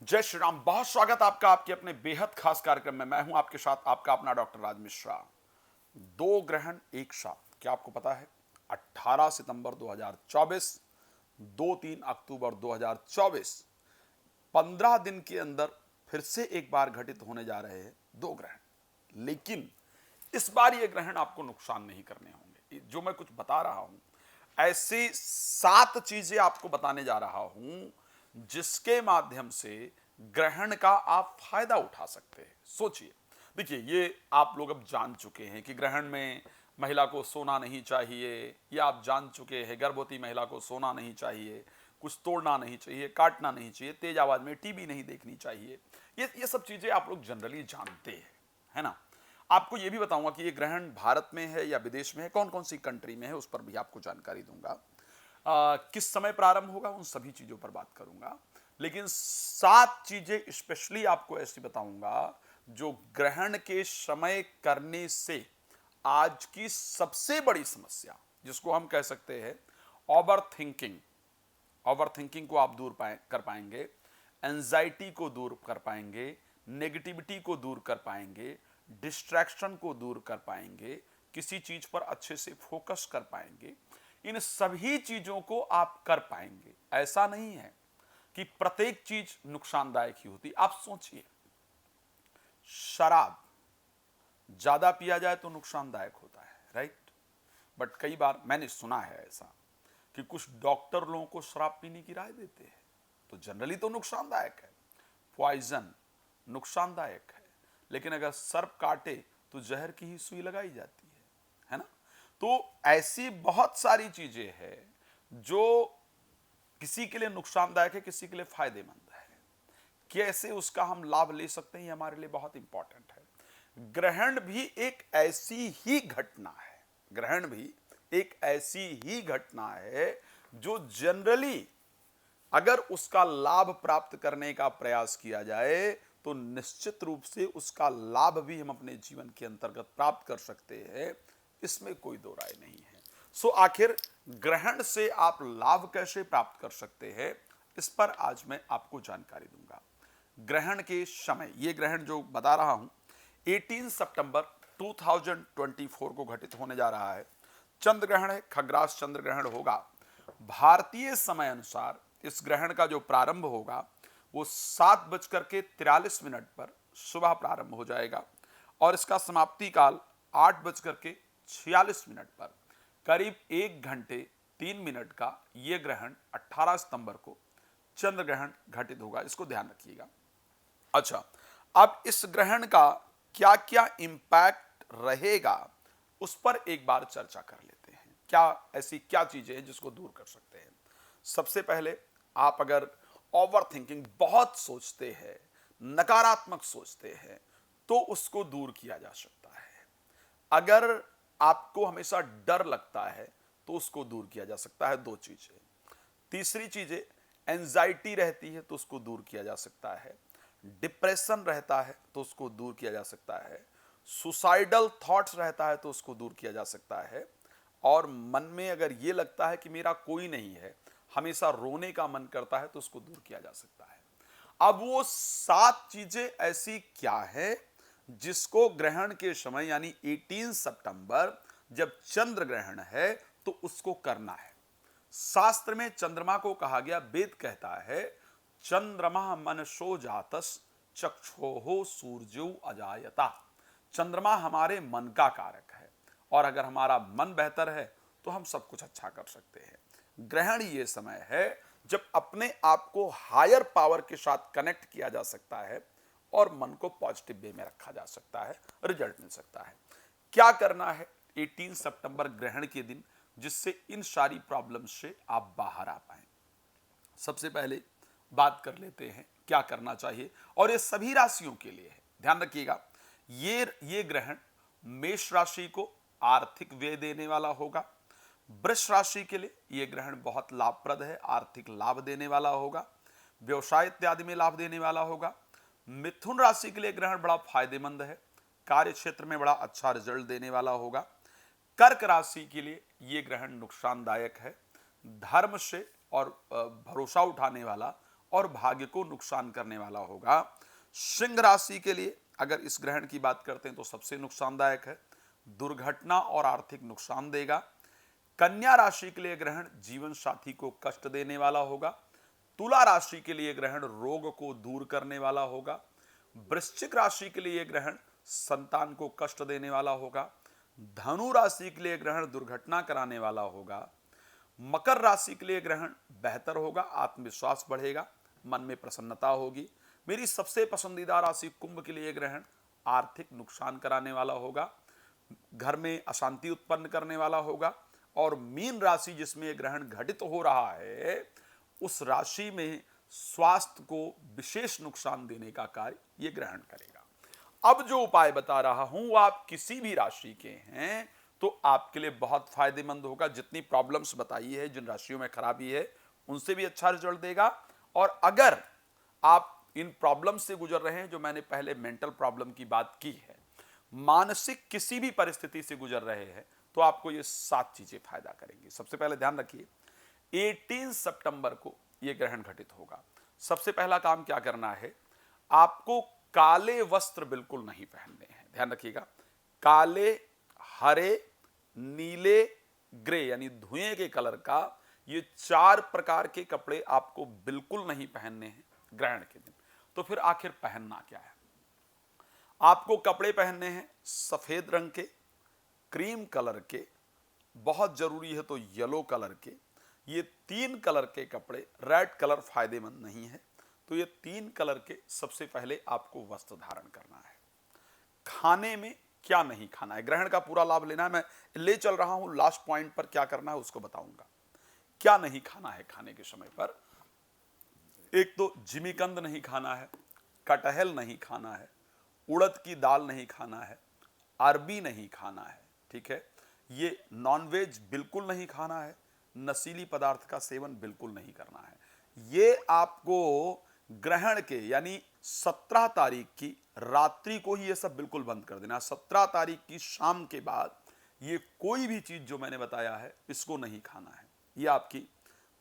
जय श्री राम। बहुत स्वागत आपका आपके अपने बेहद खास कार्यक्रम में। मैं हूं आपके साथ आपका अपना डॉक्टर राज मिश्रा। दो ग्रहण एक साथ, क्या आपको पता है? 18 सितंबर 2024, 2-3 अक्टूबर 2024, 15 दिन के अंदर फिर से एक बार घटित होने जा रहे हैं दो ग्रहण। लेकिन इस बार ये ग्रहण आपको नुकसान नहीं करने होंगे। जो मैं कुछ बता रहा हूं, ऐसी 7 चीजें आपको बताने जा रहा हूं जिसके माध्यम से ग्रहण का आप फायदा उठा सकते हैं। सोचिए, देखिए, ये आप लोग अब जान चुके हैं कि ग्रहण में महिला को सोना नहीं चाहिए, या आप जान चुके हैं गर्भवती महिला को सोना नहीं चाहिए, कुछ तोड़ना नहीं चाहिए, काटना नहीं चाहिए, तेज आवाज में टीवी नहीं देखनी चाहिए। ये सब चीजें आप लोग जनरली जानते हैं, है ना? आपको ये भी बताऊंगा कि ये ग्रहण भारत में है या विदेश में है, कौन कौन सी कंट्री में है, उस पर भी आपको जानकारी दूंगा। किस समय प्रारंभ होगा, उन सभी चीजों पर बात करूंगा। लेकिन 7 चीजें स्पेशली आपको ऐसी बताऊंगा जो ग्रहण के समय करने से आज की सबसे बड़ी समस्या, जिसको हम कह सकते हैं ओवर थिंकिंग, ओवर थिंकिंग को आप दूर कर पाएंगे, एंजाइटी को दूर कर पाएंगे, नेगेटिविटी को दूर कर पाएंगे, डिस्ट्रैक्शन को दूर कर पाएंगे, किसी चीज पर अच्छे से फोकस कर पाएंगे। इन सभी चीजों को आप कर पाएंगे। ऐसा नहीं है कि प्रत्येक चीज नुकसानदायक ही होती। आप सोचिए, शराब ज्यादा पिया जाए तो नुकसानदायक होता है, राइट? बट कई बार मैंने सुना है ऐसा कि कुछ डॉक्टर लोगों को शराब पीने की राय देते हैं, तो जनरली तो नुकसानदायक है। पॉइजन नुकसानदायक है, लेकिन अगर सर्प काटे तो जहर की ही सुई लगाई जाती है ना? तो ऐसी बहुत सारी चीजें हैं जो किसी के लिए नुकसानदायक है, किसी के लिए फायदेमंद है। कैसे उसका हम लाभ ले सकते हैं, ये हमारे लिए बहुत इंपॉर्टेंट है। ग्रहण भी एक ऐसी ही घटना है, ग्रहण भी एक ऐसी ही घटना है जो जनरली अगर उसका लाभ प्राप्त करने का प्रयास किया जाए तो निश्चित रूप से उसका लाभ भी हम अपने जीवन के अंतर्गत प्राप्त कर सकते हैं। इसमें कोई दो राय नहीं है। सो आखिर ग्रहण से आप लाभ कैसे प्राप्त कर सकते हैं, इस पर आज मैं आपको जानकारी दूंगा। ग्रहण के समय, ये ग्रहण जो बता रहा हूं 18 सितंबर 2024 को घटित होने जा रहा है। चंद्र ग्रहण है, खग्रास चंद्र ग्रहण होगा। भारतीय समय अनुसार इस ग्रहण का जो प्रारंभ होगा वो 7:43 पर सुबह प्रारंभ हो जाएगा और इसका समाप्ति काल 8:46 पर, करीब 1 घंटे 3 मिनट का यह ग्रहण 18 सितंबर को चंद्र ग्रहण घटित होगा। इसको ध्यान रखिएगा। अच्छा, अब इस ग्रहण का क्या क्या इंपैक्ट रहेगा उस पर एक बार चर्चा कर लेते हैं। ऐसी क्या चीजें हैं जिसको दूर कर सकते हैं? सबसे पहले, आप अगर ओवर थिंकिंग, बहुत सोचते हैं, नकारात्मक सोचते हैं, तो उसको दूर किया जा सकता है। अगर आपको हमेशा डर लगता है तो उसको दूर किया जा सकता है। 2 चीजें। तीसरी चीजें, एंजाइटी रहती है तो उसको दूर किया जा सकता है। डिप्रेशन रहता है तो उसको दूर किया जा सकता है। सुसाइडल थॉट्स रहता है तो उसको दूर किया जा सकता है। और मन में अगर ये लगता है कि मेरा कोई नहीं है, हमेशा रोने का मन करता है, तो उसको दूर किया जा सकता है। अब वो 7 चीजें ऐसी क्या है जिसको ग्रहण के समय यानी 18 सितंबर जब चंद्र ग्रहण है तो उसको करना है। शास्त्र में चंद्रमा को कहा गया, वेद कहता है चंद्रमा मनसो जातस चक्षोहो सूर्यो अजायता। चंद्रमा हमारे मन का कारक है, और अगर हमारा मन बेहतर है तो हम सब कुछ अच्छा कर सकते हैं। ग्रहण ये समय है जब अपने आप को हायर पावर के साथ कनेक्ट किया जा सकता है और मन को पॉजिटिव वे में रखा जा सकता है, रिजल्ट मिल सकता है। क्या करना है 18 सितंबर ग्रहण के दिन जिससे इन सारी प्रॉब्लम से आप बाहर आ पाए? सबसे पहले बात कर लेते हैं क्या करना चाहिए, और ये सभी राशियों के लिए है। ध्यान रखिएगा, ये ग्रहण मेष राशि को आर्थिक व्यय देने वाला होगा। वृष राशि के लिए यह ग्रहण बहुत लाभप्रद है, आर्थिक लाभ देने वाला होगा, व्यवसाय इत्यादि में लाभ देने वाला होगा। मिथुन राशि के लिए ग्रहण बड़ा फायदेमंद है, कार्य क्षेत्र में बड़ा अच्छा रिजल्ट देने वाला होगा। कर्क राशि के लिए यह ग्रहण नुकसानदायक है, धर्म से और भरोसा उठाने वाला और भाग्य को नुकसान करने वाला होगा। सिंह राशि के लिए अगर इस ग्रहण की बात करते हैं तो सबसे नुकसानदायक है, दुर्घटना और आर्थिक नुकसान देगा। कन्या राशि के लिए ग्रहण जीवन साथी को कष्ट देने वाला होगा। तुला राशि के लिए ग्रहण रोग को दूर करने वाला होगा। वृश्चिक राशि के लिए ग्रहण संतान को कष्ट देने वाला होगा। धनु राशि के लिए ग्रहण दुर्घटना कराने वाला होगा। मकर राशि के लिए ग्रहण बेहतर होगा, आत्मविश्वास बढ़ेगा, मन में प्रसन्नता होगी। मेरी सबसे पसंदीदा राशि कुंभ के लिए ग्रहण आर्थिक नुकसान कराने वाला होगा, घर में अशांति उत्पन्न करने वाला होगा। और मीन राशि जिसमें यह ग्रहण घटित हो रहा है, उस राशि में स्वास्थ्य को विशेष नुकसान देने का कार्य यह ग्रहण करेगा। अब जो उपाय बता रहा हूं वो आप किसी भी राशि के हैं तो आपके लिए बहुत फायदेमंद होगा। जितनी प्रॉब्लम्स बताई है, जिन राशियों में खराबी है, उनसे भी अच्छा रिजल्ट देगा। और अगर आप इन प्रॉब्लम से गुजर रहे हैं, जो मैंने पहले मेंटल प्रॉब्लम की बात की है, मानसिक किसी भी परिस्थिति से गुजर रहे हैं, तो आपको ये 7 चीजें फायदा करेंगी। सबसे पहले ध्यान रखिए, 18 सितंबर को यह ग्रहण घटित होगा। सबसे पहला काम क्या करना है, आपको काले वस्त्र बिल्कुल नहीं पहनने हैं। ध्यान रखिएगा, काले, हरे, नीले, ग्रे यानी धुएं के कलर का ये 4 प्रकार के कपड़े आपको बिल्कुल नहीं पहनने हैं ग्रहण के दिन। तो फिर आखिर पहनना क्या है? आपको कपड़े पहनने हैं सफेद रंग के, क्रीम कलर के, बहुत जरूरी है तो येलो कलर के। ये 3 कलर के कपड़े, रेड कलर फायदेमंद नहीं है, तो ये 3 कलर के सबसे पहले आपको वस्त्र धारण करना है। खाने में क्या नहीं खाना है, ग्रहण का पूरा लाभ लेना है। मैं ले चल रहा हूं, लास्ट पॉइंट पर क्या करना है उसको बताऊंगा। क्या नहीं खाना है खाने के समय पर, एक तो जिमीकंद नहीं खाना है, कटहल नहीं खाना है, उड़द की दाल नहीं खाना है, अरबी नहीं खाना है, ठीक है। ये नॉनवेज बिल्कुल नहीं खाना है, नशीली पदार्थ का सेवन बिल्कुल नहीं करना है। ये आपको ग्रहण के यानी 17 तारीख की रात्रि को ही ये सब बिल्कुल बंद कर देना। 17 तारीख की शाम के बाद ये कोई भी चीज जो मैंने बताया है इसको नहीं खाना है। ये आपकी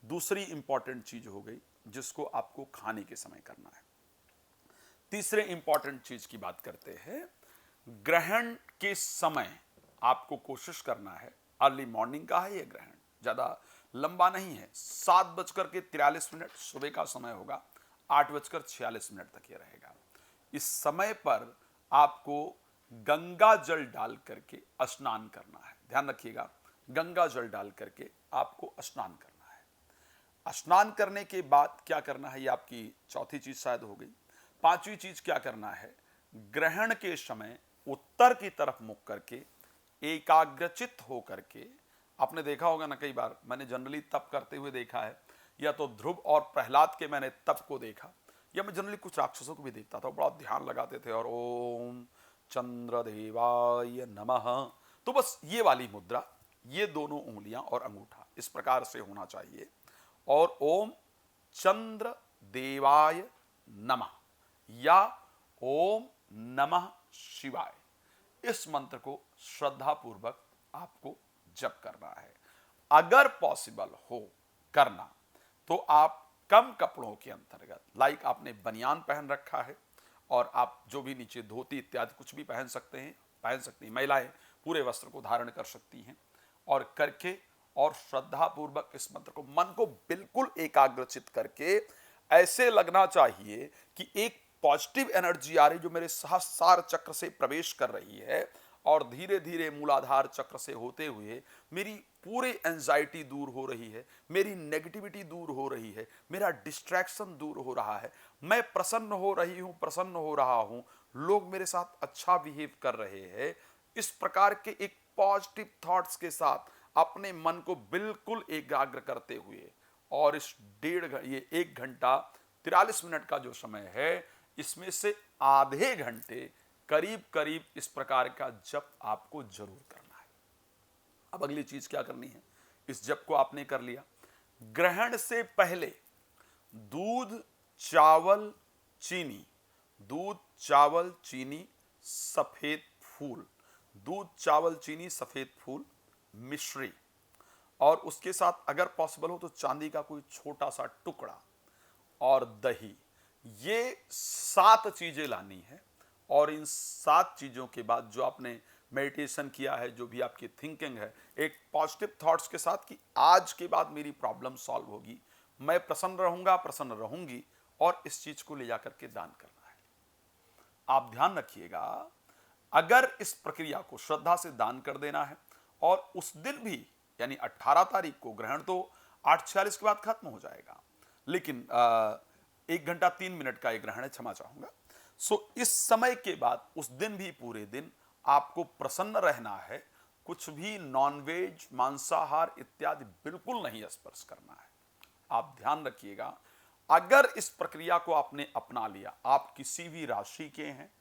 दूसरी इंपॉर्टेंट चीज हो गई जिसको आपको खाने के समय करना है। तीसरे इंपॉर्टेंट चीज की बात करते हैं। ग्रहण के समय आपको कोशिश करना है, अर्ली मॉर्निंग का है ये ग्रहण, ज्यादा लंबा नहीं है, 7:43 सुबह का समय होगा, 8:46 तक ये रहेगा। इस समय पर आपको गंगा जल डाल करके स्नान करना है। ध्यान रखिएगा, गंगा जल डाल करके आपको स्नान करना है। स्नान करने के बाद क्या करना है, ये आपकी चौथी चीज शायद हो गई। पांचवी चीज क्या करना है, ग्रहण के समय उत्तर की तरफ मुख करके एकाग्रचित हो करके, आपने देखा होगा ना, कई बार मैंने जनरली तप करते हुए देखा है, या तो ध्रुव और प्रहलाद के मैंने तप को देखा, या मैं जनरली कुछ राक्षसों को भी देखता था, बड़ा ध्यान लगाते थे और ओम चंद्रदेवाय नमः। तो बस ये वाली मुद्रा, ये दोनों उंगलियां और अंगूठा इस प्रकार से होना चाहिए, और ओम चंद्र देवाय नमः या ओम नमः शिवाय, इस मंत्र को श्रद्धा पूर्वक आपको जप करना है। अगर पॉसिबल हो करना तो आप कम कपड़ों के अंतर्गत, लाइक आपने बनियान पहन रखा है और आप जो भी नीचे धोती इत्यादि कुछ भी पहन सकते हैं, पहन सकती हैं। महिलाएं पूरे वस्त्र को धारण कर सकती हैं और करके, और श्रद्धा पूर्वक इस मंत्र को, मन को बिल्कुल एकाग्रचित करके, ऐसे लगना चाहिए कि एक पॉजिटिव एनर्जी आ रही जो मेरे सहस्रार चक्र से प्रवेश कर रही है और धीरे धीरे मूलाधार चक्र से होते हुए मेरी पूरी एंजाइटी दूर हो रही है, मेरी नेगेटिविटी दूर हो रही है, मेरा डिस्ट्रैक्शन दूर हो रहा है, मैं प्रसन्न हो रही हूं, प्रसन्न हो रहा हूं, लोग मेरे साथ अच्छा बिहेव कर रहे हैं। इस प्रकार के एक पॉजिटिव थॉट्स के साथ अपने मन को बिल्कुल एकाग्र करते हुए, और इस 1 घंटा 43 मिनट का जो समय है, इसमें से आधे घंटे करीब करीब इस प्रकार का जप आपको जरूर करना है। अब अगली चीज क्या करनी है, इस जप को आपने कर लिया, ग्रहण से पहले दूध चावल चीनी, दूध चावल चीनी सफेद फूल, दूध चावल चीनी सफेद फूल, मिश्री, और उसके साथ अगर पॉसिबल हो तो चांदी का कोई छोटा सा टुकड़ा, और दही, ये 7 चीजें लानी है। और इन 7 चीजों के बाद जो आपने मेडिटेशन किया है, जो भी आपकी थिंकिंग है, एक पॉजिटिव थॉट्स के साथ कि आज के बाद मेरी प्रॉब्लम सॉल्व होगी, मैं प्रसन्न रहूंगा, प्रसन्न रहूंगी, और इस चीज को ले जाकर के दान करना है। आप ध्यान रखिएगा, अगर इस प्रक्रिया को श्रद्धा से दान कर देना है, और उस दिन भी यानी 18 तारीख को, ग्रहण तो 8:46 के बाद खत्म हो जाएगा, लेकिन 1 घंटा 3 मिनट का एक ग्रहण है, क्षमा चाहूंगा। सो इस समय के बाद उस दिन भी पूरे दिन आपको प्रसन्न रहना है, कुछ भी नॉनवेज, मांसाहार इत्यादि बिल्कुल नहीं स्पर्श करना है। आप ध्यान रखिएगा, अगर इस प्रक्रिया को आपने अपना लिया, आप किसी भी राशि के हैं,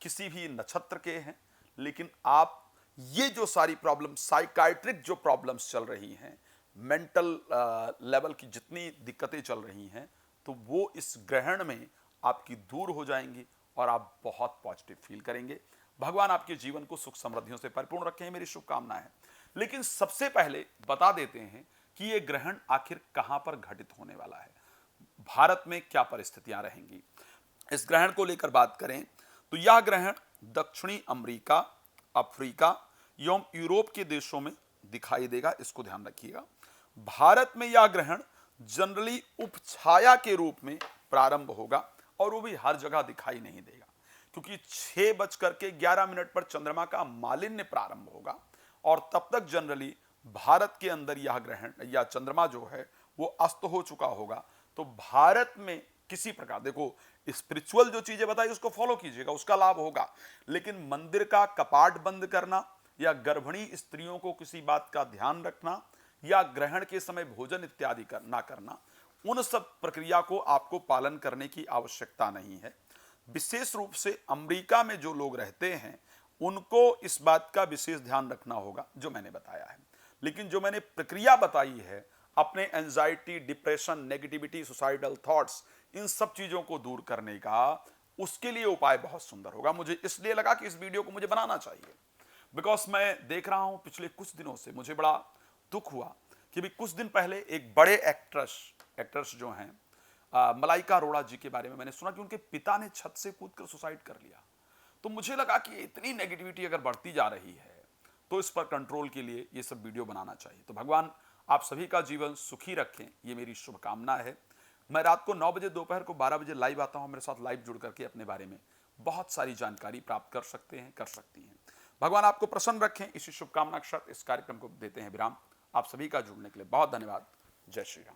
किसी भी नक्षत्र के हैं, लेकिन आप ये जो सारी प्रॉब्लम, साइकाइट्रिक जो प्रॉब्लम्स चल रही हैं, मेंटल लेवल की जितनी दिक्कतें चल रही हैं, तो वो इस ग्रहण में आपकी दूर हो जाएंगी और आप बहुत पॉजिटिव फील करेंगे। भगवान आपके जीवन को सुख समृद्धियों से परिपूर्ण रखें, मेरी शुभकामनाएं हैं। लेकिन सबसे पहले बता देते हैं कि ये ग्रहण आखिर कहां पर घटित होने वाला है, भारत में क्या परिस्थितियां रहेंगी। इस ग्रहण को लेकर बात करें तो यह ग्रहण दक्षिणी अमेरिका, अफ्रीका एवं यूरोप के देशों में दिखाई देगा, इसको ध्यान रखिएगा। भारत में यह ग्रहण जनरली उपछाया के रूप में प्रारंभ होगा, और वो भी हर जगह दिखाई नहीं देगा, क्योंकि 6:11 पर चंद्रमा का मालिन्य प्रारंभ होगा, और तब तक जनरली भारत के अंदर यह ग्रहण या चंद्रमा जो है वो अस्त हो चुका होगा। तो भारत में किसी प्रकार, देखो स्पिरिचुअल जो चीजें बताई उसको फॉलो कीजिएगा, उसका लाभ होगा, लेकिन मंदिर का कपाट बंद करना, या गर्भिणी स्त्रियों को किसी बात का ध्यान रखना, या ग्रहण के समय भोजन इत्यादि ना करना, उन सब प्रक्रिया को आपको पालन करने की आवश्यकता नहीं है। विशेष रूप से अमेरिका में जो लोग रहते हैं उनको इस बात का विशेष ध्यान रखना होगा जो मैंने बताया है। लेकिन जो मैंने प्रक्रिया बताई है, अपने anxiety, depression, negativity, suicidal thoughts, इन सब चीजों को दूर करने का, उसके लिए उपाय बहुत सुंदर होगा। मुझे इसलिए लगा कि इस वीडियो को मुझे बनाना चाहिए, बिकॉज मैं देख रहा हूं पिछले कुछ दिनों से, मुझे बड़ा दुख हुआ कि भी कुछ दिन पहले एक बड़े एक्ट्रेस जो हैं, मलाइका अरोड़ा जी के बारे में मैंने सुना कि उनके पिता ने छत से कूदकर सुसाइड कर लिया। तो मुझे लगा कि इतनी नेगेटिविटी अगर बढ़ती जा रही है तो इस पर कंट्रोल के लिए ये सब वीडियो बनाना चाहिए। तो भगवान आप सभी का जीवन सुखी रखें, ये मेरी शुभकामना है। मैं रात को 9 बजे, दोपहर को 12 बजे लाइव आता हूं, मेरे साथ लाइव जुड़ करके अपने बारे में बहुत सारी जानकारी प्राप्त कर सकते हैं, कर सकती हैं। भगवान आपको प्रसन्न रखें, इसी शुभकामना के साथ इस कार्यक्रम को देते हैं विराम। आप सभी का जुड़ने के लिए बहुत धन्यवाद। जय श्री राम।